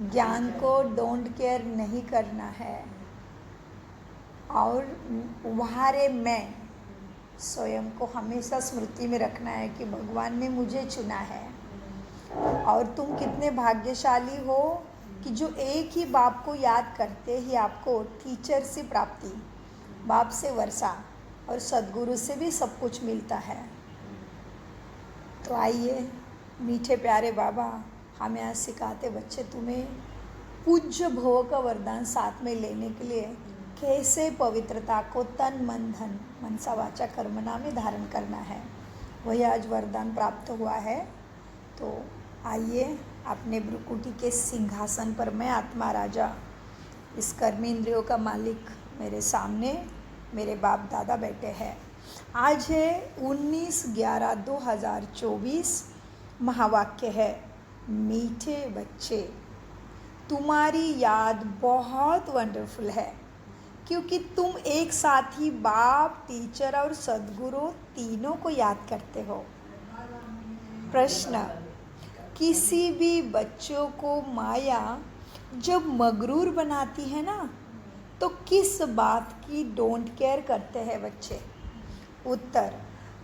ज्ञान को don't care नहीं करना है और तुम्हारे मैं स्वयं को हमेशा स्मृति में रखना है कि भगवान ने मुझे चुना है और तुम कितने भाग्यशाली हो कि जो एक ही बाप को याद करते ही आपको टीचर से प्राप्ति, बाप से वर्षा और सद्गुरु से भी सब कुछ मिलता है। तो आइए मीठे प्यारे बाबा हमें आज सिखाते बच्चे तुम्हें पूज्य भव का वरदान साथ में लेने के लिए कैसे पवित्रता को तन मन धन मनसा वाचा कर्मणा में धारण करना है, वही आज वरदान प्राप्त हुआ है। तो आइए अपने भ्रुकुटी के सिंहासन पर मैं आत्मा राजा इस कर्मेंद्रियों का मालिक मेरे सामने मेरे बाप दादा बैठे हैं। आज है 19/11/2024। महावाक्य है, मीठे बच्चे तुम्हारी याद बहुत वंडरफुल है क्योंकि तुम एक साथ ही बाप टीचर और सद्गुरु तीनों को याद करते हो। प्रश्न, किसी भी बच्चों को माया जब मगरूर बनाती है ना तो किस बात की डोंट केयर करते हैं बच्चे? उत्तर,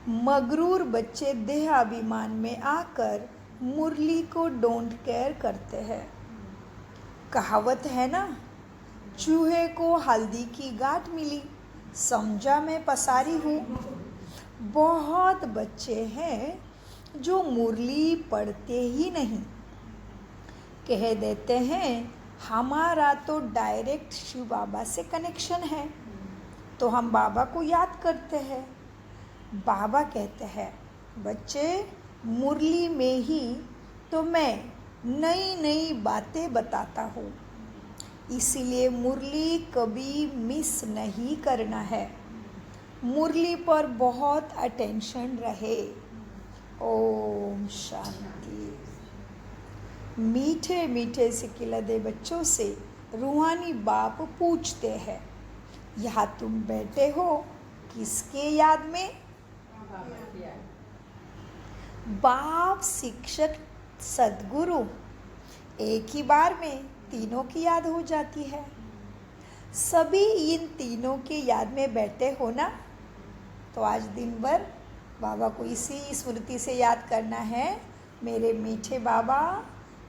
मगरूर बच्चे देह अभिमान में आकर मुरली को डोंट केयर करते हैं। कहावत है ना, चूहे को हल्दी की गांठ मिली, समझा मैं पसारी हूँ। बहुत बच्चे हैं जो मुरली पढ़ते ही नहीं, कह देते हैं हमारा तो डायरेक्ट शिव बाबा से कनेक्शन है तो हम बाबा को याद करते हैं। बाबा कहते हैं बच्चे मुरली में ही तो मैं नई नई बातें बताता हूँ, इसीलिए मुरली कभी मिस नहीं करना है। मुरली पर बहुत अटेंशन रहे। ओम शांति। मीठे मीठे सिकिलदे बच्चों से रूहानी बाप पूछते हैं, यहाँ तुम बैठे हो किसके याद में? बाप, शिक्षक, सद्गुरु, एक ही बार में तीनों की याद हो जाती है। सभी इन तीनों के याद में बैठे हो ना, तो आज दिन भर बाबा को इसी स्मृति से याद करना है। मेरे मीठे बाबा,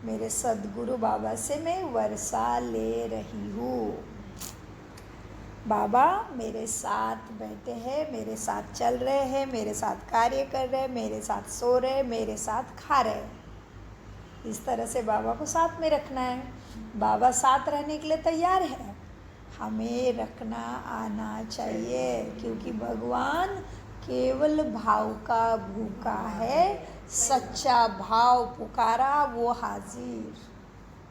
मेरे सद्गुरु बाबा से मैं वर्षा ले रही हूँ। बाबा मेरे साथ बैठे हैं, मेरे साथ चल रहे हैं, मेरे साथ कार्य कर रहे हैं, मेरे साथ सो रहे हैं, मेरे साथ खा रहे हैं। इस तरह से बाबा को साथ में रखना है। बाबा साथ रहने के लिए तैयार है, हमें रखना आना चाहिए क्योंकि भगवान केवल भाव का भूखा है। सच्चा भाव पुकारा वो हाजिर।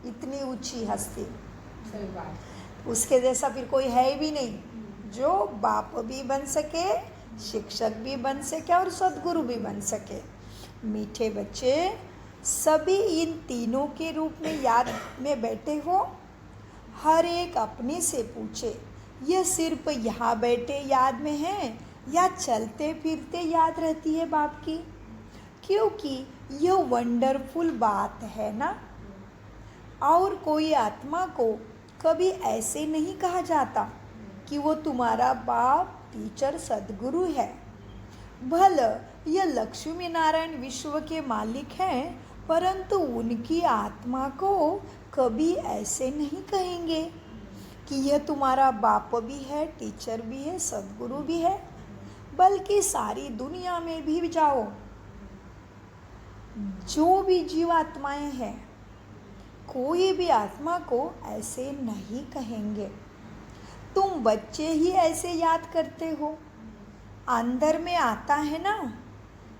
इतनी ऊंची हस्ती, उसके जैसा फिर कोई है भी नहीं जो बाप भी बन सके, शिक्षक भी बन सके और सद्गुरु भी बन सके। मीठे बच्चे सभी इन तीनों के रूप में याद में बैठे हो। हर एक अपने से पूछे, यह सिर्फ यहाँ बैठे याद में है या चलते फिरते याद रहती है बाप की? क्योंकि यह वंडरफुल बात है ना। और कोई आत्मा को कभी ऐसे नहीं कहा जाता कि वो तुम्हारा बाप, टीचर, सद्गुरु है। भले यह लक्ष्मी नारायण विश्व के मालिक हैं, परंतु उनकी आत्मा को कभी ऐसे नहीं कहेंगे कि यह तुम्हारा बाप भी है, टीचर भी है, सद्गुरु भी है। बल्कि सारी दुनिया में भी जाओ, जो भी जीवात्माएं हैं, कोई भी आत्मा को ऐसे नहीं कहेंगे। तुम बच्चे ही ऐसे याद करते हो। अंदर में आता है ना,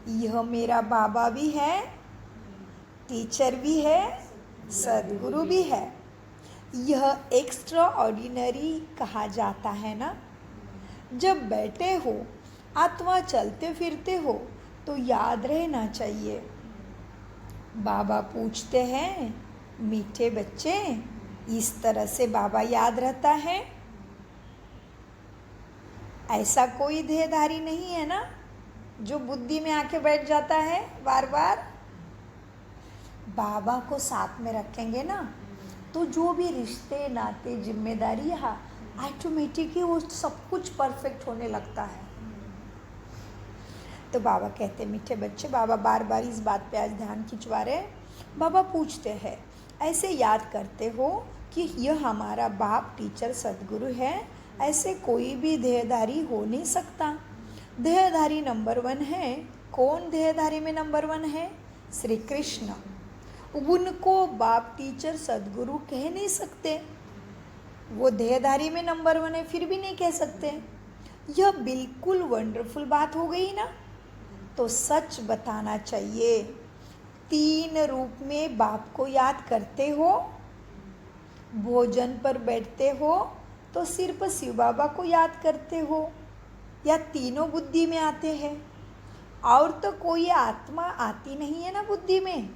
यह मेरा बाबा भी है, टीचर भी है, सद्गुरु भी है। यह एक्स्ट्रा ऑर्डिनरी कहा जाता है ना। जब बैठे हो अथवा चलते फिरते हो तो याद रहना चाहिए। बाबा पूछते हैं, मीठे बच्चे इस तरह से बाबा याद रहता है? ऐसा कोई देहधारी नहीं है ना जो बुद्धि में आके बैठ जाता है बार बार। बाबा को साथ में रखेंगे ना तो जो भी रिश्ते नाते जिम्मेदारी है ऑटोमेटिकली वो सब कुछ परफेक्ट होने लगता है। तो बाबा कहते मीठे बच्चे, बाबा बार बार इस बात पे आज ध्यान खिंचवा रहे हैं। बाबा पूछते हैं, ऐसे याद करते हो कि यह हमारा बाप टीचर सदगुरु है, ऐसे कोई भी देहधारी हो नहीं सकता। देहधारी नंबर 1 है। कौन देहधारी में नंबर 1 है? श्री कृष्ण। उनको बाप टीचर सदगुरु कह नहीं सकते, वो देहधारी में नंबर 1 है, फिर भी नहीं कह सकते। यह बिल्कुल वंडरफुल बात हो गई ना। तो सच बताना चाहिए, 3 रूप में बाप को याद करते हो। भोजन पर बैठते हो तो सिर्फ शिव बाबा को याद करते हो, या तीनों बुद्धि में आते हैं? और तो कोई आत्मा आती नहीं है ना बुद्धि में,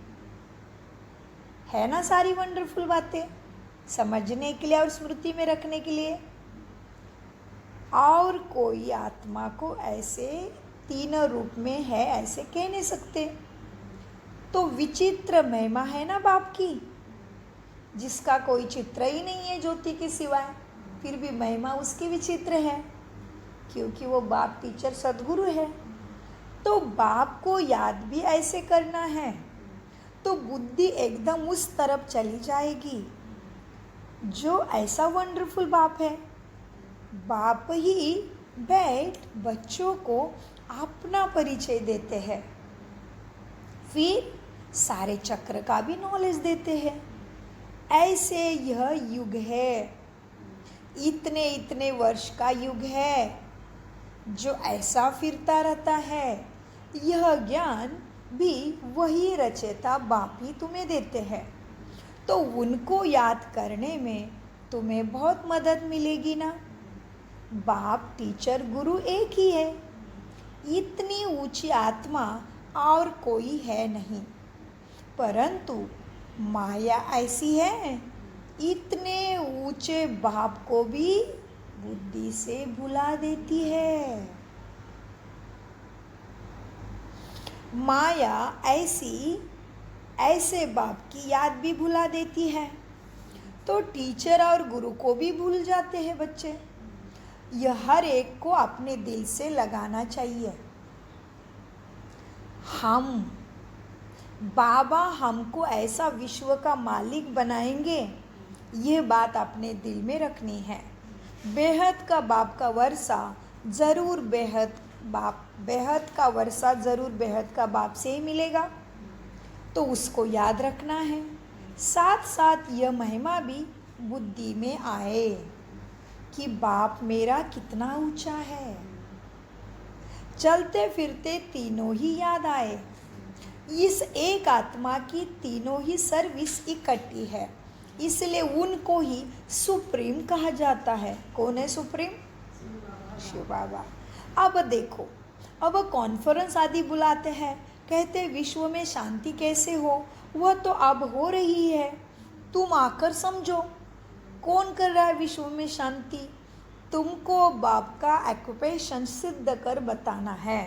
है ना सारी वंडरफुल बातें समझने के लिए और स्मृति में रखने के लिए। और कोई आत्मा को ऐसे 3 रूप में है ऐसे कह नहीं सकते। तो विचित्र महिमा है ना बाप की, जिसका कोई चित्र ही नहीं है ज्योति के सिवाय, फिर भी महिमा उसकी विचित्र है, क्योंकि वो बाप टीचर सदगुरु है। तो बाप को याद भी ऐसे करना है तो बुद्धि एकदम उस तरफ चली जाएगी जो ऐसा वंडरफुल बाप है। बाप ही बैठ बच्चों को अपना परिचय देते हैं, फिर सारे चक्र का भी नॉलेज देते हैं। ऐसे यह युग है, इतने इतने वर्ष का युग है जो ऐसा फिरता रहता है। यह ज्ञान भी वही रचेता बाप ही तुम्हें देते हैं। तो उनको याद करने में तुम्हें बहुत मदद मिलेगी ना। बाप टीचर गुरु एक ही है, इतनी ऊंची आत्मा और कोई है नहीं। परंतु माया ऐसी है, इतने ऊंचे बाप को भी बुद्धि से भुला देती है। माया ऐसे बाप की याद भी भुला देती है, तो टीचर और गुरु को भी भूल जाते हैं बच्चे। यह हर एक को अपने दिल से लगाना चाहिए। बाबा हमको ऐसा विश्व का मालिक बनाएंगे, ये बात अपने दिल में रखनी है। बेहद का बाप का वर्षा ज़रूर बेहद का वर्षा ज़रूर बेहद का बाप से ही मिलेगा, तो उसको याद रखना है। साथ साथ यह महिमा भी बुद्धि में आए कि बाप मेरा कितना ऊंचा है। चलते फिरते तीनों ही याद आए। इस एक आत्मा की तीनों ही सर्विस इकट्ठी है, इसलिए उनको ही सुप्रीम कहा जाता है। कौन है सुप्रीम? शिव बाबा। अब देखो, अब कॉन्फ्रेंस आदि बुलाते हैं, कहते विश्व में शांति कैसे हो, वह तो अब हो रही है, तुम आकर समझो। कौन कर रहा है विश्व में शांति? तुमको बाप का ऑक्यूपेशन सिद्ध कर बताना है।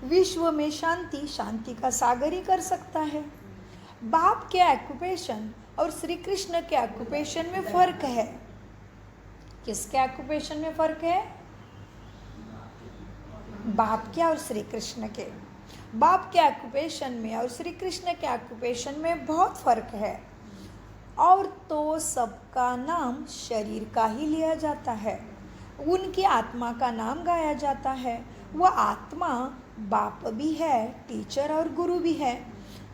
विश्व में शांति का सागर ही कर सकता है। बाप के ऑक्यूपेशन और श्री कृष्ण के ऑक्यूपेशन में फर्क है। किसके ऑक्यूपेशन में फर्क है? बाप के और श्री कृष्ण के। बाप के ऑक्यूपेशन में और श्री कृष्ण के ऑक्यूपेशन में बहुत फर्क है। और तो सबका नाम शरीर का ही लिया जाता है, उनकी आत्मा का नाम गाया जाता है। वह आत्मा बाप भी है, टीचर और गुरु भी है।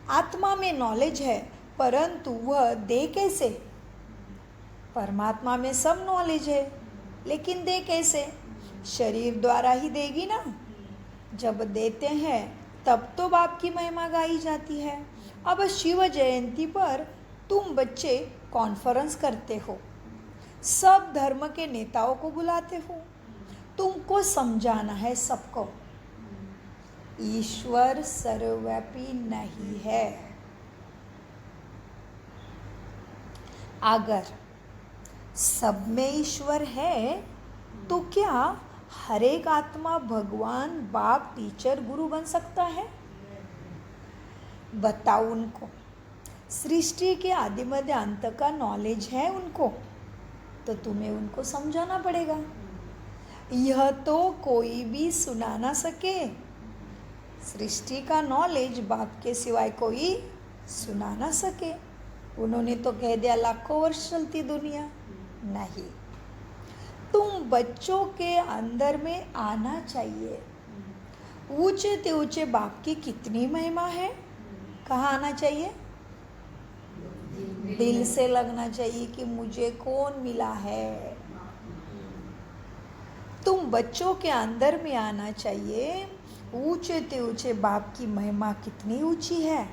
आत्मा में नॉलेज है, परंतु वह दे कैसे? परमात्मा में सब नॉलेज है, लेकिन दे कैसे? शरीर द्वारा ही देगी ना। जब देते हैं तब तो बाप की महिमा गाई जाती है। अब शिव जयंती पर तुम बच्चे कॉन्फ्रेंस करते हो, सब धर्म के नेताओं को बुलाते हो, तुमको समझाना है सबको, ईश्वर सर्वव्यापी नहीं है। अगर सब में ईश्वर है तो क्या हर एक आत्मा भगवान बाप टीचर गुरु बन सकता है? बताओ उनको। सृष्टि के आदि मध्य अंत का नॉलेज है उनको, तो तुम्हें उनको समझाना पड़ेगा। यह तो कोई भी सुना ना सके। सृष्टि का नॉलेज बाप के सिवाय कोई सुना ना सके। उन्होंने तो कह दिया लाखों वर्ष चलती दुनिया। नहीं, तुम बच्चों के अंदर में आना चाहिए। ऊंचे ते ऊंचे बाप की कितनी महिमा है। कहाँ आना चाहिए? दिल से लगना चाहिए कि मुझे कौन मिला है। तुम बच्चों के अंदर में आना चाहिए। ऊंचे ते ऊंचे बाप की महिमा कितनी ऊंची है।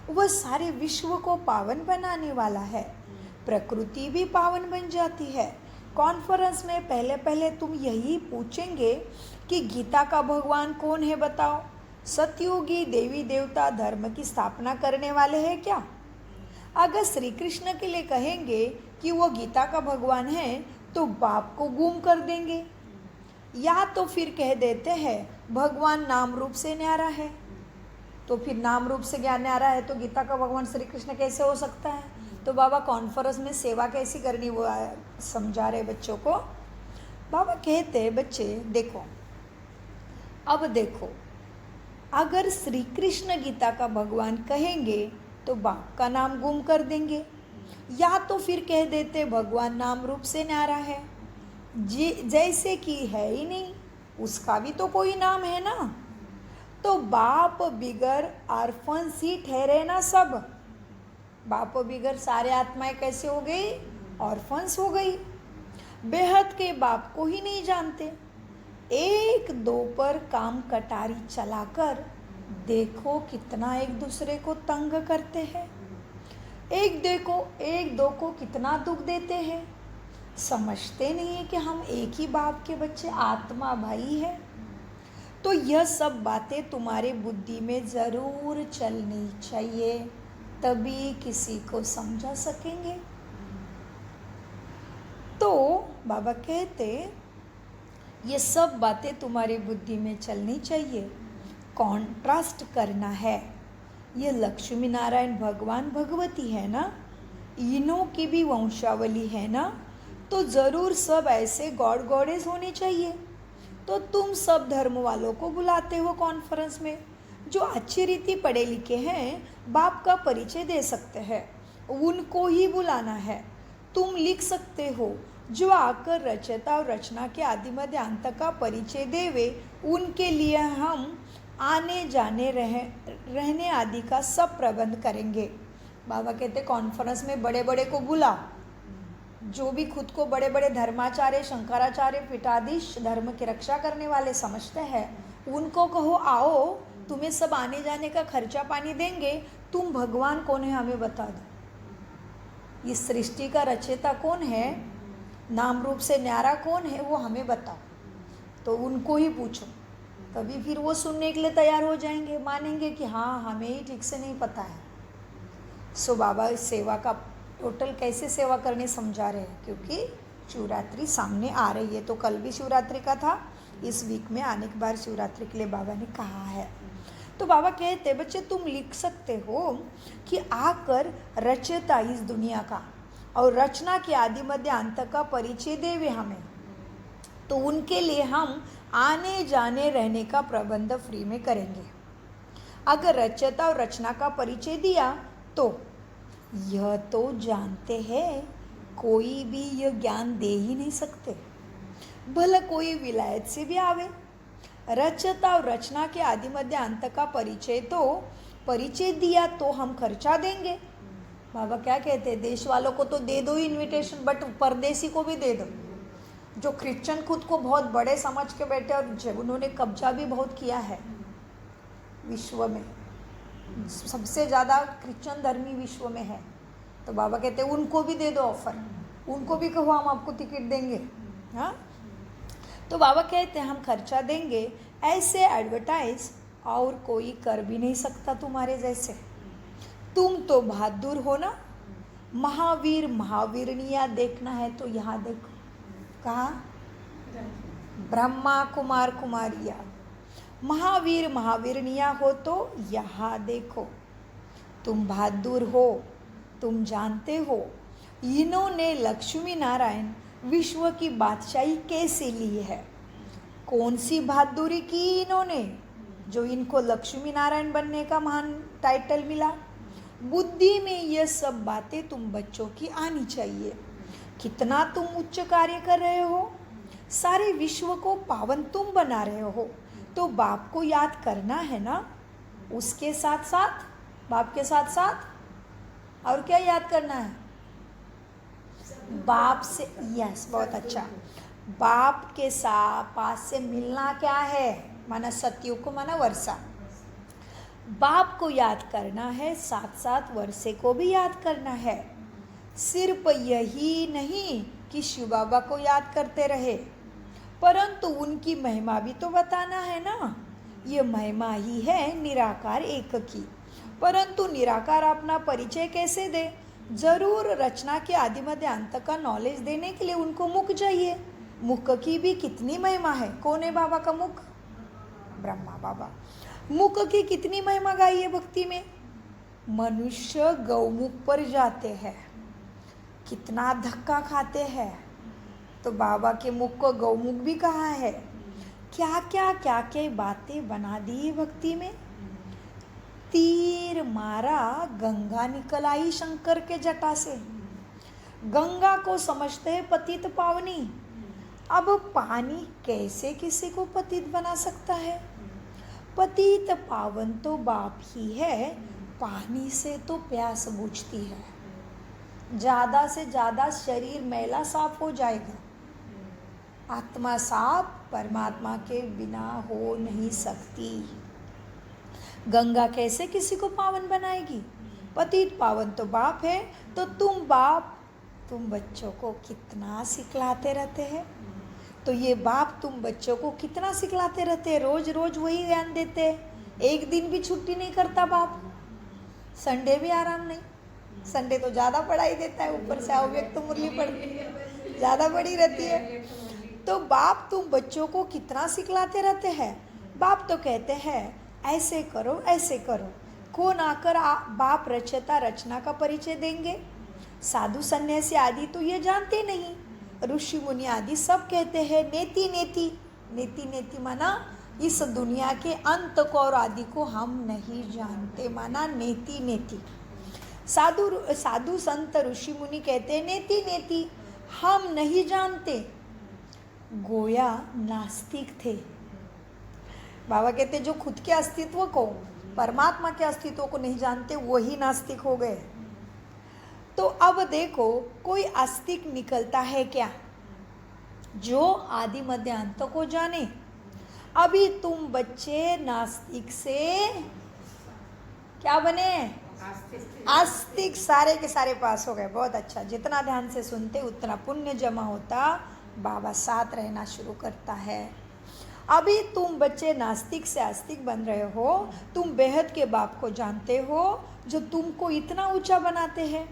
वह सारे विश्व को पावन बनाने वाला है। प्रकृति भी पावन बन जाती है। कॉन्फ्रेंस में पहले पहले तुम यही पूछेंगे कि गीता का भगवान कौन है बताओ। सतयुगी देवी देवता धर्म की स्थापना करने वाले हैं क्या? अगर श्री कृष्ण के लिए कहेंगे कि वो गीता का भगवान है तो बाप को गुम कर देंगे। या तो फिर कह देते हैं भगवान नाम रूप से न्यारा है, तो फिर नाम रूप से ज्ञान न्यारा है तो गीता का भगवान श्री कृष्ण कैसे हो सकता है? तो बाबा कॉन्फ्रेंस में सेवा कैसी करनी वो समझा रहे बच्चों को। बाबा कहते बच्चे देखो, अब देखो, अगर श्री कृष्ण गीता का भगवान कहेंगे तो बाप का नाम गुम कर देंगे। या तो फिर कह देते भगवान नाम रूप से न्यारा है, जैसे कि है ही नहीं, उसका भी तो कोई नाम है ना। तो बाप बिगर ऑर्फन्स ही ठहरे ना सब। बाप बिगर सारे आत्माएं कैसे हो गई? ऑर्फन्स हो गई। बेहद के बाप को ही नहीं जानते। एक दो पर काम कटारी चलाकर देखो कितना एक दूसरे को तंग करते हैं। एक दो को कितना दुख देते हैं। समझते नहीं है कि हम एक ही बाप के बच्चे, आत्मा भाई है। तो यह सब बातें तुम्हारे बुद्धि में ज़रूर चलनी चाहिए, तभी किसी को समझा सकेंगे। तो बाबा कहते ये सब बातें तुम्हारी बुद्धि में चलनी चाहिए। कॉन्ट्रास्ट करना है। ये लक्ष्मी नारायण भगवान भगवती है ना, इन्हों की भी वंशावली है ना, तो ज़रूर सब ऐसे गॉड गॉडेस होने चाहिए। तो तुम सब धर्म वालों को बुलाते हो कॉन्फ्रेंस में, जो अच्छी रीति पढ़े लिखे हैं, बाप का परिचय दे सकते हैं, उनको ही बुलाना है। तुम लिख सकते हो जो आकर रचयिता और रचना के आदि मध्य अंत का परिचय देवे, उनके लिए हम आने जाने रहने आदि का सब प्रबंध करेंगे। बाबा कहते कॉन्फ्रेंस में बड़े बड़े को बुलाओ, जो भी खुद को बड़े बड़े धर्माचार्य, शंकराचार्य, पीठाधीश, धर्म की रक्षा करने वाले समझते हैं, उनको कहो आओ, तुम्हें सब आने जाने का खर्चा पानी देंगे, तुम भगवान कौन है हमें बता दो। इस सृष्टि का रचयिता कौन है, नाम रूप से न्यारा कौन है, वो हमें बताओ। तो उनको ही पूछो, तभी फिर वो सुनने के लिए तैयार हो जाएंगे, मानेंगे कि हाँ हमें ही ठीक से नहीं पता है। सो बाबा इस सेवा का टोटल कैसे सेवा करनी समझा रहे हैं, क्योंकि शिवरात्रि सामने आ रही है। तो कल भी शिवरात्रि का था, इस वीक में आने के बाद शिवरात्रि के लिए बाबा ने कहा है। तो बाबा कहते बच्चे तुम लिख सकते हो कि आकर रचयिता इस दुनिया का और रचना के आदि मध्य अंत का परिचय देवे हमें, तो उनके लिए हम आने जाने रहने का प्रबंध फ्री में करेंगे। अगर रचयिता और रचना का परिचय दिया तो यह तो जानते हैं कोई भी यह ज्ञान दे ही नहीं सकते, भला कोई विलायत से भी आवे। रचयिता और रचना के आदि मध्य अंत का परिचय दिया तो हम खर्चा देंगे। बाबा क्या कहते हैं, देश वालों को तो दे दो इनविटेशन, बट परदेसी को भी दे दो। जो क्रिश्चियन खुद को बहुत बड़े समझ के बैठे और जब उन्होंने कब्जा भी बहुत किया है विश्व में, सबसे ज़्यादा क्रिश्चियन धर्मी विश्व में है, तो बाबा कहते हैं उनको भी दे दो ऑफर, उनको भी कहो हम आपको टिकट देंगे। हाँ, तो बाबा कहते हैं हम खर्चा देंगे। ऐसे एडवर्टाइज और कोई कर भी नहीं सकता तुम्हारे जैसे। तुम तो बहादुर हो ना। महावीर महावीरनिया देखना है तो यहाँ देखो, कहाँ? ब्रह्मा कुमार कुमारिया। महावीर महावीरनिया हो तो यहाँ देखो। तुम बहादुर हो, तुम जानते हो इन्होंने लक्ष्मी नारायण विश्व की बादशाही कैसे ली है, कौन सी बहादुरी की इन्होंने जो इनको लक्ष्मी नारायण बनने का महान टाइटल मिला। बुद्धि में ये सब बातें तुम बच्चों की आनी चाहिए। कितना तुम उच्च कार्य कर रहे हो, सारे विश्व को पावन तुम बना रहे हो, तो बाप को याद करना है ना। उसके साथ साथ, बाप के साथ साथ और क्या याद करना है, बाप से। यस, बहुत अच्छा। बाप के साथ पास से मिलना क्या है, माना सत्युग को, माना वर्षा। बाप को याद करना है, साथ साथ वर्षे को भी याद करना है। सिर्फ यही नहीं कि शिव बाबा को याद करते रहे, परंतु उनकी महिमा भी तो बताना है ना। ये महिमा ही है निराकार एक की, परंतु निराकार अपना परिचय कैसे दे। जरूर रचना के आदि मध्य अंत का नॉलेज देने के लिए उनको मुख चाहिए। मुख की भी कितनी महिमा है। कौन है बाबा का मुख, ब्रह्मा बाबा। मुख की कितनी महिमा गाई है भक्ति में। मनुष्य गौमुख पर जाते हैं, कितना धक्का खाते हैं, तो बाबा के मुख को गौमुख भी कहा है। क्या क्या बातें बना दी भक्ति में। तीर मारा गंगा निकल आई शंकर के जटा से। गंगा को समझते हैं पतित पावनी। अब पानी कैसे किसी को पतित बना सकता है। पतित पावन तो बाप ही है, पानी से तो प्यास बुझती है। ज़्यादा से ज़्यादा शरीर मैला साफ हो जाएगा, आत्मा साफ परमात्मा के बिना हो नहीं सकती। गंगा कैसे किसी को पावन बनाएगी। पतित पावन तो बाप है, तो तुम बाप तुम बच्चों को कितना सिखलाते रहते हैं। तो ये बाप तुम बच्चों को कितना सिखलाते रहते हैं, रोज रोज वही ज्ञान देते हैं। एक दिन भी छुट्टी नहीं करता बाप, संडे भी आराम नहीं। संडे तो ज़्यादा पढ़ाई देता है, ऊपर से अव्यक्त तो मुरली पढ़ती है, ज़्यादा बड़ी रहती है। तो बाप तुम बच्चों को कितना सिखलाते रहते हैं। बाप तो कहते हैं ऐसे करो ऐसे करो। कौन आकर बाप रचता रचना का परिचय देंगे। साधु सन्यासी आदि तो ये जानते नहीं, ऋषि मुनि आदि सब कहते हैं नेति नेति। नेति नेति माना इस दुनिया के अंत को और आदि को हम नहीं जानते, माना नेति नेति। साधु संत ऋषि मुनि कहते हैं नेति नेति, हम नहीं जानते। गोया नास्तिक थे। बाबा कहते जो खुद के अस्तित्व को, परमात्मा के अस्तित्व को नहीं जानते, वही नास्तिक हो गए। तो अब देखो कोई आस्तिक निकलता है क्या, जो आदि मध्य अंत को जाने। अभी तुम बच्चे नास्तिक से क्या बने, आस्तिक। सारे के सारे पास हो गए, बहुत अच्छा। जितना ध्यान से सुनते उतना पुण्य जमा होता, बाबा साथ रहना शुरू करता है। अभी तुम बच्चे नास्तिक से आस्तिक बन रहे हो। तुम बेहद के बाप को जानते हो, जो तुमको इतना ऊंचा बनाते हैं।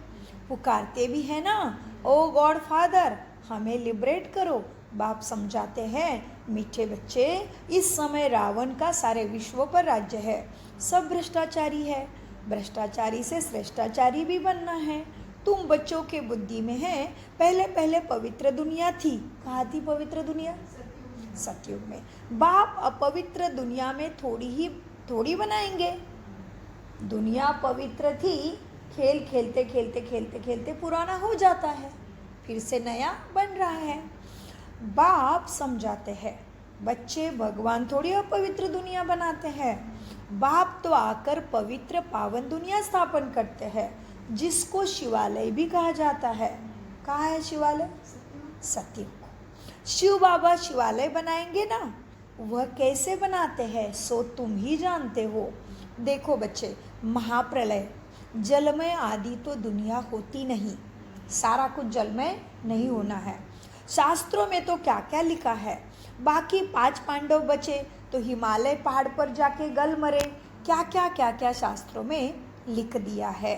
पुकारते भी है ना, ओ गॉड फादर हमें लिबरेट करो। बाप समझाते हैं मीठे बच्चे, इस समय रावण का सारे विश्व पर राज्य है, सब भ्रष्टाचारी है। भ्रष्टाचारी से श्रेष्ठाचारी भी बनना है। तुम बच्चों के बुद्धि में है, पहले पहले पवित्र दुनिया थी। कहाँ थी पवित्र दुनिया, सतयुग में। बाप अपवित्र दुनिया में थोड़ी बनाएंगे। दुनिया पवित्र थी, खेल खेलते खेलते खेलते खेलते पुराना हो जाता है, फिर से नया बन रहा है। बाप समझाते हैं बच्चे भगवान थोड़ी अपवित्र दुनिया बनाते हैं। बाप तो आकर पवित्र पावन दुनिया स्थापन करते हैं, जिसको शिवालय भी कहा जाता है। कहाँ है शिवालय, सतयुग। शिव बाबा शिवालय बनाएंगे ना, वह कैसे बनाते हैं सो तुम ही जानते हो। देखो बच्चे, महाप्रलय जलमय आदि तो दुनिया होती नहीं, सारा कुछ जलमय नहीं होना है। शास्त्रों में तो क्या क्या लिखा है। बाकी 5 पांडव बचे तो हिमालय पहाड़ पर जाके गल मरे। क्या क्या शास्त्रों में लिख दिया है।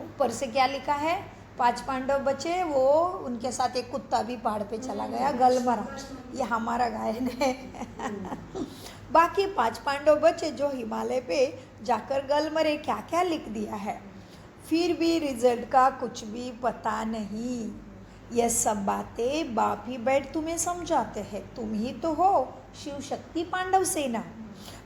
ऊपर से क्या लिखा है, 5 पांडव बचे, वो उनके साथ एक कुत्ता भी पहाड़ पे चला गया, गल मरा। ये हमारा गायन है। बाकी 5 पांडव बचे जो हिमालय पे जाकर गलमरे क्या क्या लिख दिया है, फिर भी रिजल्ट का कुछ भी पता नहीं। यह सब बातें बाप ही बैठ तुम्हें समझाते हैं। तुम ही तो हो शिव शक्ति पांडव सेना,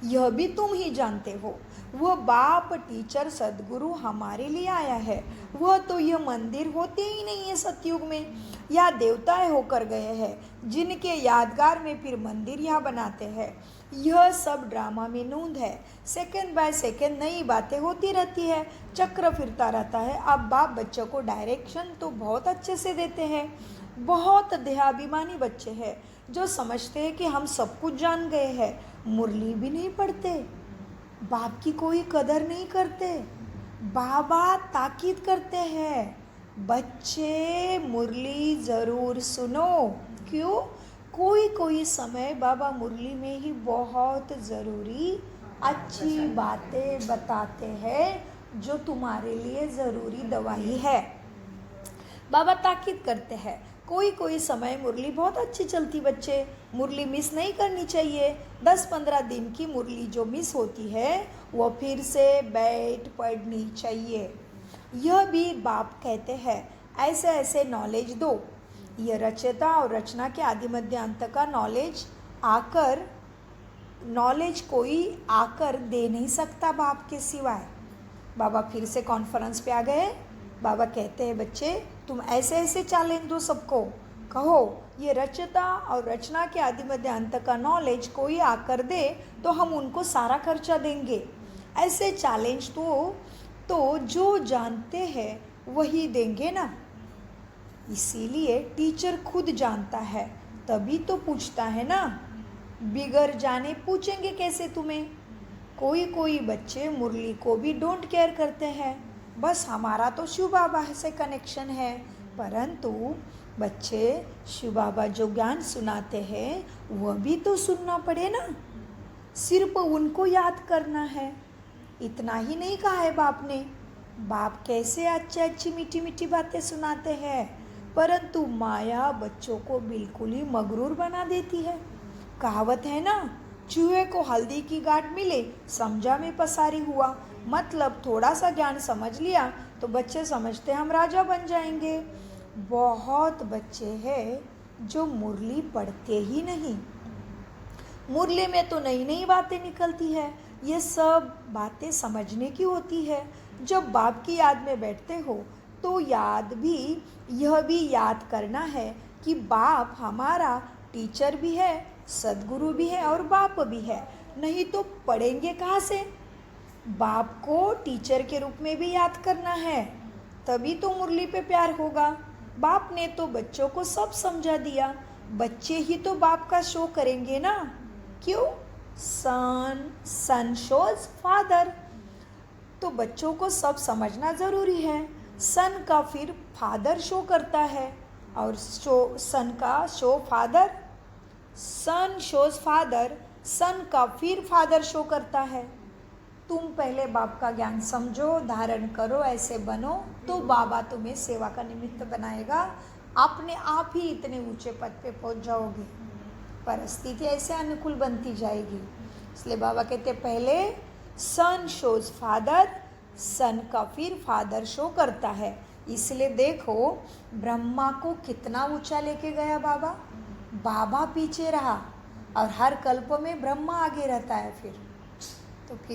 यह भी तुम ही जानते हो। वह बाप टीचर सदगुरु हमारे लिए आया है। वह तो यह मंदिर होते ही नहीं है सतयुग में, या देवताएं होकर गए हैं जिनके यादगार में फिर मंदिर यहाँ बनाते हैं। यह सब ड्रामा में नूंद है। सेकंड बाय सेकंड नई बातें होती रहती है, चक्र फिरता रहता है। अब बाप बच्चों को डायरेक्शन तो बहुत अच्छे से देते हैं। बहुत देहाभिमानी बच्चे हैं जो समझते हैं कि हम सब कुछ जान गए हैं, मुरली भी नहीं पढ़ते, बाप की कोई कदर नहीं करते। बाबा ताकीद करते हैं, बच्चे मुरली ज़रूर सुनो। क्यों? कोई कोई समय बाबा मुरली में ही बहुत ज़रूरी अच्छी बातें बताते हैं जो तुम्हारे लिए ज़रूरी दवाई है। बाबा ताकीद करते हैं, कोई कोई समय मुरली बहुत अच्छी चलती, बच्चे मुरली मिस नहीं करनी चाहिए। 10-15 दिन की मुरली जो मिस होती है वो फिर से बैठ पढ़नी चाहिए। यह भी बाप कहते हैं, ऐसे ऐसे नॉलेज दो। यह रचयिता और रचना के आदि मध्य अंत का नॉलेज कोई आकर दे नहीं सकता बाप के सिवाय। बाबा फिर से कॉन्फ्रेंस पे आ गए। बाबा कहते हैं, बच्चे तुम ऐसे ऐसे चैलेंज दो सबको, कहो ये रचयिता और रचना के आदि मध्य अंत का नॉलेज कोई आकर दे तो हम उनको सारा खर्चा देंगे। ऐसे चैलेंज तो जो जानते हैं वही देंगे ना। इसीलिए टीचर खुद जानता है तभी तो पूछता है ना, बिगर जाने पूछेंगे कैसे तुम्हें। कोई कोई बच्चे मुरली को भी डोंट केयर करते हैं, बस हमारा तो शिव बाबा से कनेक्शन है। परंतु बच्चे शिव बाबा जो ज्ञान सुनाते हैं वह भी तो सुनना पड़े ना, सिर्फ उनको याद करना है। इतना ही नहीं कहा है बाप ने। बाप कैसे अच्छी मीठी मीठी बातें सुनाते हैं, परंतु माया बच्चों को बिल्कुल ही मगरूर बना देती है। कहावत है ना, चूहे को हल्दी की गांठ मिले समझा में पसारी हुआ। मतलब थोड़ा सा ज्ञान समझ लिया तो बच्चे समझते हम राजा बन जाएंगे। बहुत बच्चे हैं जो मुरली पढ़ते ही नहीं। मुरली में तो नई नई बातें निकलती है, ये सब बातें समझने की होती है। जब बाप की याद में बैठते हो तो यह भी याद करना है कि बाप हमारा टीचर भी है, सदगुरु भी है और बाप भी है। नहीं तो पढ़ेंगे कहाँ से? बाप को टीचर के रूप में भी याद करना है, तभी तो मुरली पे प्यार होगा। बाप ने तो बच्चों को सब समझा दिया, बच्चे ही तो बाप का शो करेंगे ना। क्यों? सन शोज फादर, तो बच्चों को सब समझना ज़रूरी है। सन का फिर फादर शो करता है और सन का शो फादर, सन शोज फादर, सन का फिर फादर शो करता है। तुम पहले बाप का ज्ञान समझो, धारण करो, ऐसे बनो तो बाबा तुम्हें सेवा का निमित्त बनाएगा। अपने आप ही इतने ऊंचे पद पे पहुंच जाओगे, परिस्थिति ऐसे अनुकूल बनती जाएगी। इसलिए बाबा कहते पहले सन शोज फादर, सन का फिर फादर शो करता है। इसलिए देखो ब्रह्मा को कितना ऊंचा लेके गया बाबा, बाबा पीछे रहा और हर कल्प में ब्रह्मा आगे रहता है। फिर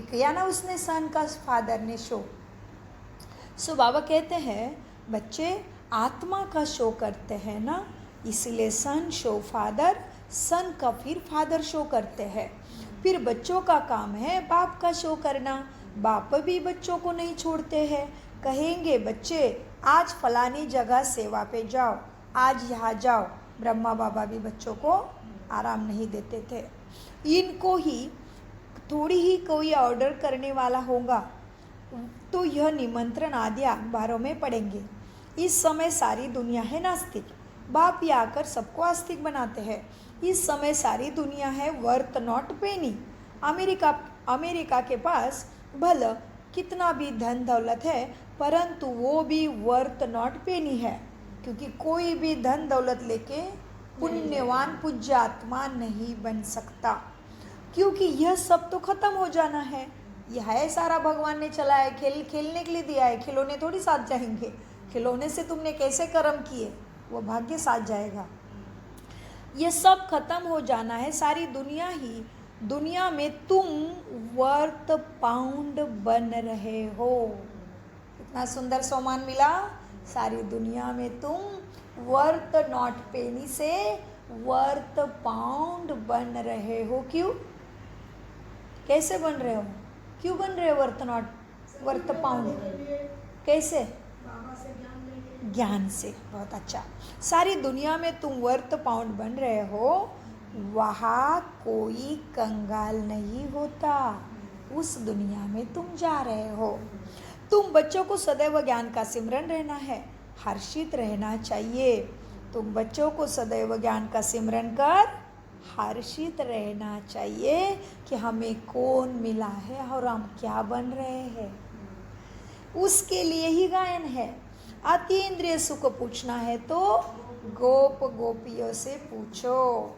किया ना उसने सन का फादर ने शो। सो बाबा कहते हैं बच्चे आत्मा का शो करते हैं ना, इसलिए सन शो फादर, सन का फिर फादर शो करते हैं। फिर बच्चों का काम है बाप का शो करना। बाप भी बच्चों को नहीं छोड़ते हैं, कहेंगे बच्चे आज फलानी जगह सेवा पे जाओ, आज यहाँ जाओ। ब्रह्मा बाबा भी बच्चों को आराम नहीं देते थे। इनको ही थोड़ी ही कोई ऑर्डर करने वाला होगा तो यह निमंत्रण आदि अखबारों में पढ़ेंगे। इस समय सारी दुनिया है नास्तिक, बाप ही आकर सबको आस्तिक बनाते हैं। इस समय सारी दुनिया है वर्थ नॉट पेनी। अमेरिका के पास भला कितना भी धन दौलत है, परंतु वो भी वर्थ नॉट पेनी है, क्योंकि कोई भी धन दौलत लेके पुण्यवान पूज्य आत्मा नहीं बन सकता, क्योंकि यह सब तो खत्म हो जाना है। ये है सारा भगवान ने चला है, खेलने के लिए दिया है, खिलौने थोड़ी साथ जाएंगे। खिलौने से तुमने कैसे कर्म किए, वो भाग्य साथ जाएगा। ये सब खत्म हो जाना है, सारी दुनिया में तुम वर्थ पाउंड बन रहे हो। इतना सुंदर सोमान मिला। सारी दुनिया में तुम वर्थ नॉट पेनी से वर्थ पाउंड बन रहे हो। क्यों, कैसे बन रहे हो, क्यों बन रहे हो वर्थ पाउंड, कैसे? ज्ञान से। बहुत अच्छा। सारी दुनिया में तुम वर्थ पाउंड बन रहे हो, वहाँ कोई कंगाल नहीं होता। उस दुनिया में तुम जा रहे हो। तुम बच्चों को सदैव ज्ञान का सिमरन रहना है, हर्षित रहना चाहिए। तुम बच्चों को सदैव ज्ञान का सिमरन कर हर्षित रहना चाहिए कि हमें कौन मिला है और हम क्या बन रहे हैं। उसके लिए ही गायन है। अतीन्द्रिय सुख पूछना है तो गोप गोपियों से पूछो।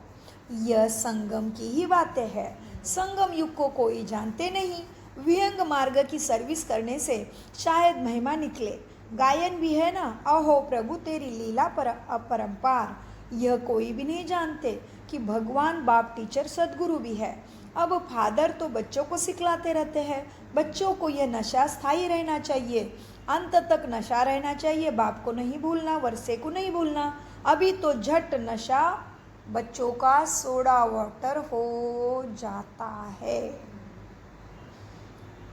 यह संगम की ही बातें है। संगम युग को कोई जानते नहीं। विहंग मार्ग की सर्विस करने से शायद महिमा निकले। गायन भी है ना, अहो प्रभु तेरी लीला पर अपरंपार। यह कोई भी नहीं जानते कि भगवान बाप टीचर सदगुरु भी है। अब फादर तो बच्चों को सिखलाते रहते हैं। बच्चों को यह नशा स्थायी रहना चाहिए, अंत तक नशा रहना चाहिए। बाप को नहीं भूलना, वर्षे को नहीं भूलना। अभी तो झट नशा बच्चों का सोडा वाटर हो जाता है।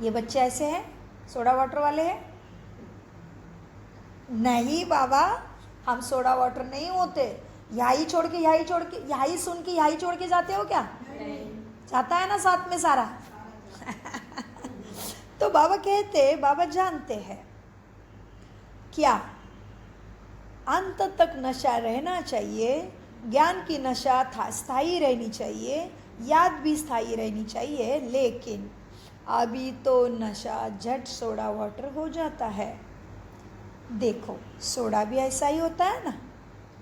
ये बच्चे ऐसे हैं, सोडा वाटर वाले हैं? नहीं बाबा, हम सोडा वाटर नहीं होते। यही छोड़ के यही सुन के यही छोड़ के जाते हो क्या? नहीं। जाता है ना साथ में सारा। तो बाबा कहते, बाबा जानते हैं क्या अंत तक नशा रहना चाहिए। ज्ञान की नशा स्थायी रहनी चाहिए, याद भी स्थायी रहनी चाहिए। लेकिन अभी तो नशा झट सोडा वाटर हो जाता है। देखो सोडा भी ऐसा ही होता है ना,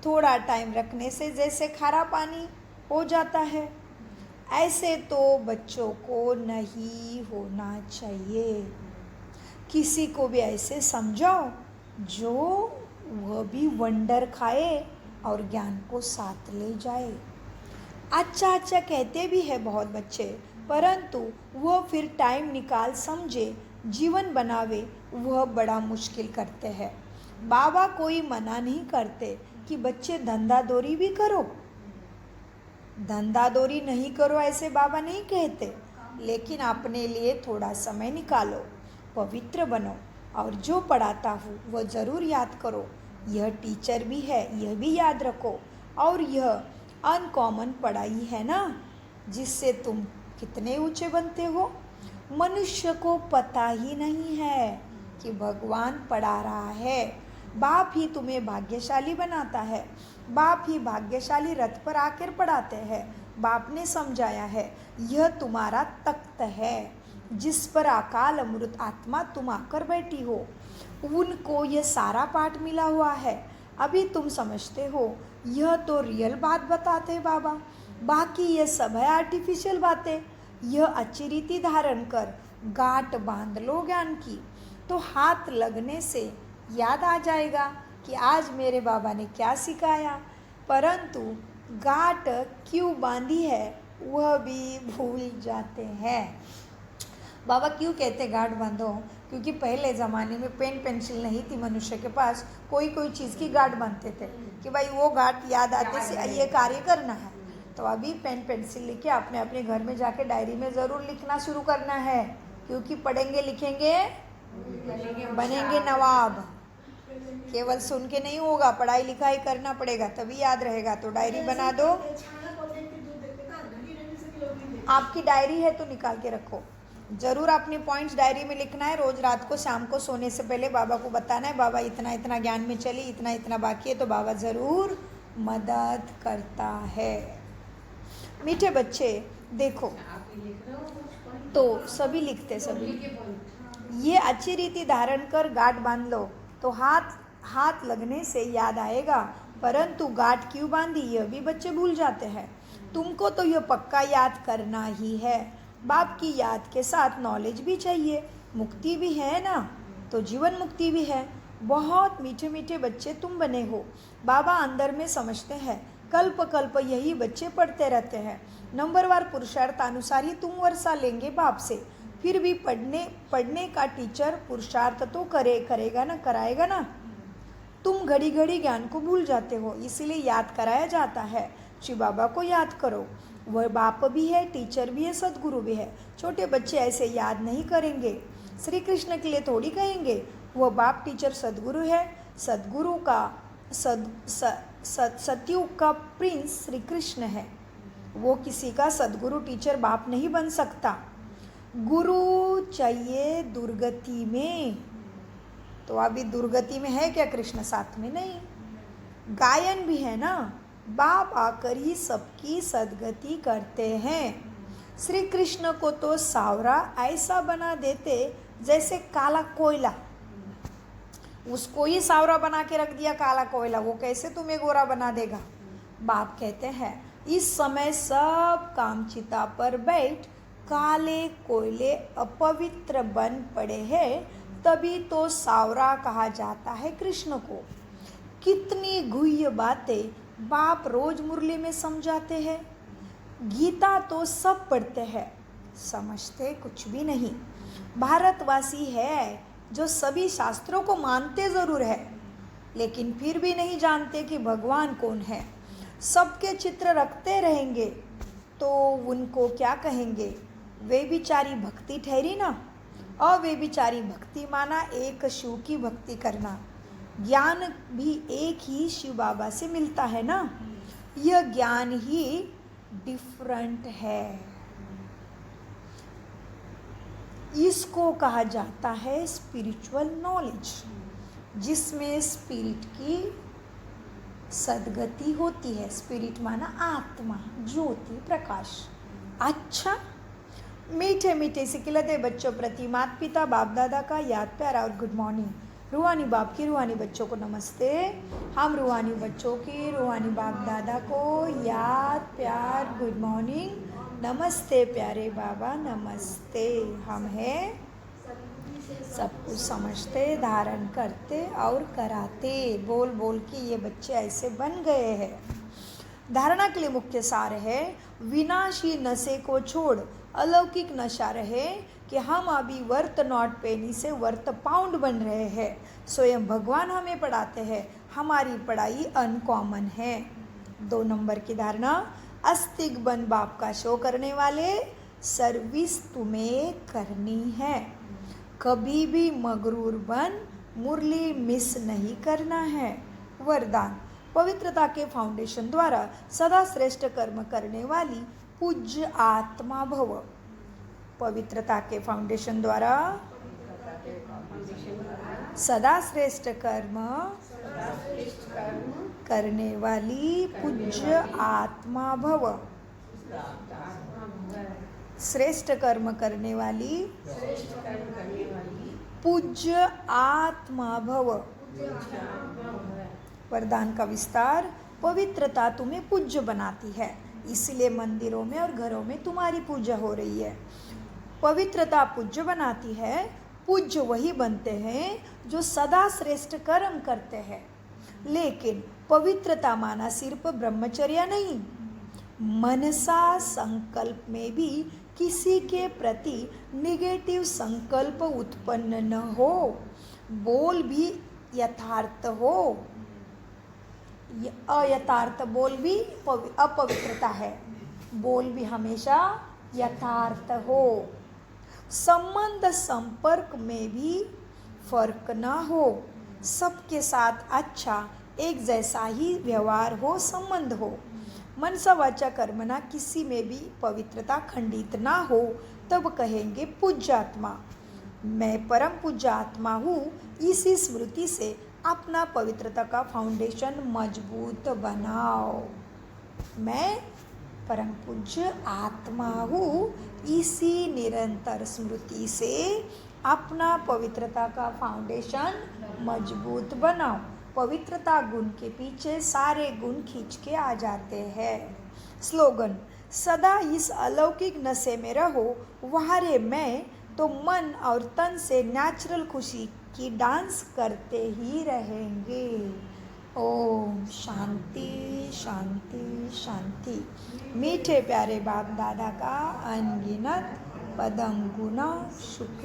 थोड़ा टाइम रखने से जैसे खारा पानी हो जाता है, ऐसे तो बच्चों को नहीं होना चाहिए। किसी को भी ऐसे समझाओ जो वह भी वंडर खाए और ज्ञान को साथ ले जाए। अच्छा अच्छा कहते भी है बहुत बच्चे, परंतु वह फिर टाइम निकाल समझे जीवन बनावे, वह बड़ा मुश्किल करते हैं। बाबा कोई मना नहीं करते कि बच्चे धंधा दौरी भी करो, धंधा दौरी नहीं करो ऐसे बाबा नहीं कहते, लेकिन अपने लिए थोड़ा समय निकालो, पवित्र बनो और जो पढ़ाता हूँ वह ज़रूर याद करो। यह टीचर भी है, यह भी याद रखो। और यह अनकॉमन पढ़ाई है ना, जिससे तुम कितने ऊंचे बनते हो। मनुष्य को पता ही नहीं है कि भगवान पढ़ा रहा है। बाप ही तुम्हें भाग्यशाली बनाता है। बाप ही भाग्यशाली रथ पर आकर पढ़ाते हैं। बाप ने समझाया है, यह तुम्हारा तख्त है जिस पर अकाल अमृत आत्मा तुम आकर बैठी हो। उनको यह सारा पाठ मिला हुआ है। अभी तुम समझते हो यह तो रियल बात बताते बाबा, बाकी ये सब है आर्टिफिशियल बातें। यह अच्छी रीति धारण कर गांठ बांध लो ज्ञान की, तो हाथ लगने से याद आ जाएगा कि आज मेरे बाबा ने क्या सिखाया। परंतु गांठ क्यों बांधी है वह भी भूल जाते हैं। बाबा क्यों कहते गांठ बांधो? क्योंकि पहले ज़माने में पेन पेंसिल नहीं थी मनुष्य के पास, कोई चीज़ की गांठ बांधते थे कि भाई वो गांठ याद आते से ये कार्य करना है। तो अभी पेन पेंसिल लेके अपने अपने घर में जाके डायरी में ज़रूर लिखना शुरू करना है, क्योंकि पढ़ेंगे लिखेंगे बनेंगे नवाब। केवल सुन के नहीं होगा, पढ़ाई लिखाई करना पड़ेगा तभी याद रहेगा। तो डायरी बना दो। आपकी डायरी है तो निकाल के रखो, ज़रूर अपने पॉइंट्स डायरी में लिखना है। रोज़ रात को शाम को सोने से पहले बाबा को बताना है, बाबा इतना इतना ज्ञान में चली, इतना इतना बाकी है, तो बाबा ज़रूर मदद करता है। मीठे बच्चे देखो, तो सभी लिखते, सभी ये अच्छी रीति धारण कर गांठ बांध लो, तो हाथ लगने से याद आएगा। परंतु गांठ क्यों बांधी यह भी बच्चे भूल जाते हैं। तुमको तो यह पक्का याद करना ही है। बाप की याद के साथ नॉलेज भी चाहिए, मुक्ति भी है ना, तो जीवन मुक्ति भी है। बहुत मीठे मीठे बच्चे तुम बने हो, बाबा अंदर में समझते हैं। कल्प कल्प यही बच्चे पढ़ते रहते हैं। नंबरवार पुरुषार्थानुसार ही तुम वर्षा लेंगे बाप से। फिर भी पढ़ने का टीचर पुरुषार्थ तो करेगा ना, कराएगा ना। तुम घड़ी घड़ी ज्ञान को भूल जाते हो, इसीलिए याद कराया जाता है। शिव बाबा को याद करो, वह बाप भी है, टीचर भी है, सदगुरु भी है। छोटे बच्चे ऐसे याद नहीं करेंगे, श्री कृष्ण के लिए थोड़ी कहेंगे। वह बाप टीचर सदगुरु है। सदगुरु का सतयुग का प्रिंस श्री कृष्ण है। वो किसी का सदगुरु टीचर बाप नहीं बन सकता। गुरु चाहिए दुर्गति में, तो अभी दुर्गति में है क्या कृष्ण? साथ में नहीं। गायन भी है ना, बाप आकर ही सबकी सदगति करते हैं। श्री कृष्ण को तो सावरा ऐसा बना देते जैसे काला कोयला। उसको ही सावरा बना के रख दिया काला कोयला, वो कैसे तुम्हें गोरा बना देगा? बाप कहते हैं इस समय सब कामचिता पर बैठ काले कोयले अपवित्र बन पड़े हैं, तभी तो सावरा कहा जाता है कृष्ण को। कितनी गुह्य बातें बाप रोज मुरली में समझाते हैं। गीता तो सब पढ़ते हैं, समझते कुछ भी नहीं। भारतवासी है जो सभी शास्त्रों को मानते ज़रूर है, लेकिन फिर भी नहीं जानते कि भगवान कौन है। सबके चित्र रखते रहेंगे तो उनको क्या कहेंगे? वे बिचारी भक्ति ठहरी ना। अव्यभिचारी भक्ति माना एक शिव की भक्ति करना। ज्ञान भी एक ही शिव बाबा से मिलता है ना, यह ज्ञान ही डिफरेंट है। इसको कहा जाता है स्पिरिचुअल नॉलेज, जिसमें स्पिरिट की सदगति होती है। स्पिरिट माना आत्मा, ज्योति, प्रकाश। अच्छा, मीठे मीठे सिखिलते बच्चों प्रति माता पिता बाप दादा का याद प्यारा और गुड मॉर्निंग। रूहानी बाप की रूहानी बच्चों को नमस्ते। हम रूहानी बच्चों की रूहानी बाप दादा को याद प्यार गुड मॉर्निंग नमस्ते। प्यारे बाबा नमस्ते। हम हैं सब कुछ समझते, धारण करते और कराते। बोल बोल के ये बच्चे ऐसे बन गए हैं। धारणा के लिए मुख्य सार है विनाशी नशे को छोड़ अलौकिक नशा रहे कि हम अभी वर्थ नॉट पेनी से वर्थ पाउंड बन रहे हैं। स्वयं भगवान हमें पढ़ाते हैं, हमारी पढ़ाई अनकॉमन है। 2 नंबर की धारणा, अस्तिक बन बाप का शो करने वाले, सर्विस तुम्हें करनी है। कभी भी मगरूर बन मुरली मिस नहीं करना है। वरदान, पवित्रता के फाउंडेशन द्वारा सदा श्रेष्ठ कर्म करने वाली पूज्य आत्मा भव। पवित्रता के फाउंडेशन द्वारा सदा श्रेष्ठ कर्म करने वाली पूज्य आत्मा भव। श्रेष्ठ कर्म करने वाली पूज्य आत्मा भव। वरदान का विस्तार, पवित्रता तुम्हें पूज्य बनाती है, इसलिए मंदिरों में और घरों में तुम्हारी पूजा हो रही है। पवित्रता पूज्य बनाती है। पूज्य वही बनते हैं जो सदा श्रेष्ठ कर्म करते हैं। लेकिन पवित्रता माना सिर्फ ब्रह्मचर्य नहीं, मनसा संकल्प में भी किसी के प्रति निगेटिव संकल्प उत्पन्न न हो, बोल भी यथार्थ हो। अयथार्थ बोल भी अपवित्रता है, बोल भी हमेशा यथार्थ हो। संबंध संपर्क में भी फर्क ना हो, सबके साथ अच्छा एक जैसा ही व्यवहार हो, संबंध हो। मनसा वाचा कर्मणा किसी में भी पवित्रता खंडित ना हो, तब कहेंगे पूज्य आत्मा। मैं परम पूज्य आत्मा हूँ। इसी स्मृति से अपना पवित्रता का फाउंडेशन मजबूत बनाओ। मैं परम पूज्य आत्मा हूँ। इसी निरंतर स्मृति से अपना पवित्रता का फाउंडेशन मजबूत बनाओ। पवित्रता गुण के पीछे सारे गुण खींच के आ जाते हैं। स्लोगन, सदा इस अलौकिक नशे में रहो, वारे मैं तो मन और तन से नेचुरल खुशी की डांस करते ही रहेंगे। ओम शांति शांति शांति। मीठे प्यारे बाप दादा का अनगिनत पदम गुना शुक्र।